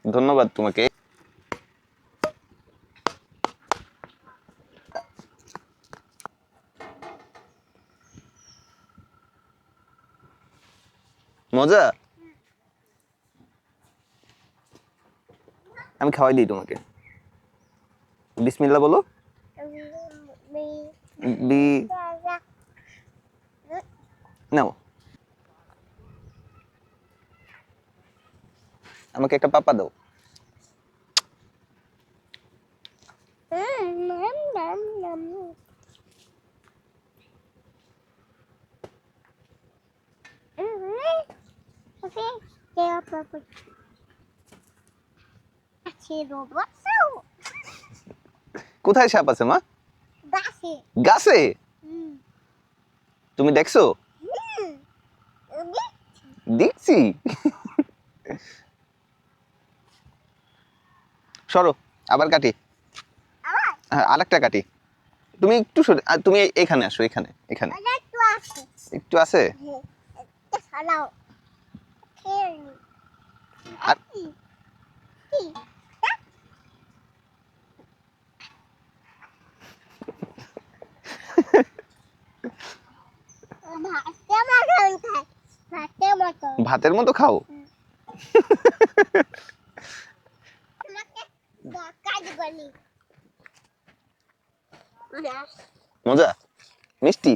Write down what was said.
ধন্যবাদ তোমাকে। মজা, আমি খাওয়াই দিই তোমাকে। বিসমিল্লাহ বলো। বি নাও, আমাকে একটা পাপা দাও। কোথায় সাপ আছে মা? গাছে। তুমি দেখছো? দেখছি। সরো, আবার কাটি। হ্যাঁ, আরেকটা কাটি। তুমি একটু তুমি এখানে আসো, এখানে এখানে একটু আছে। ভাতের মতো খাও। মজা, মিষ্টি।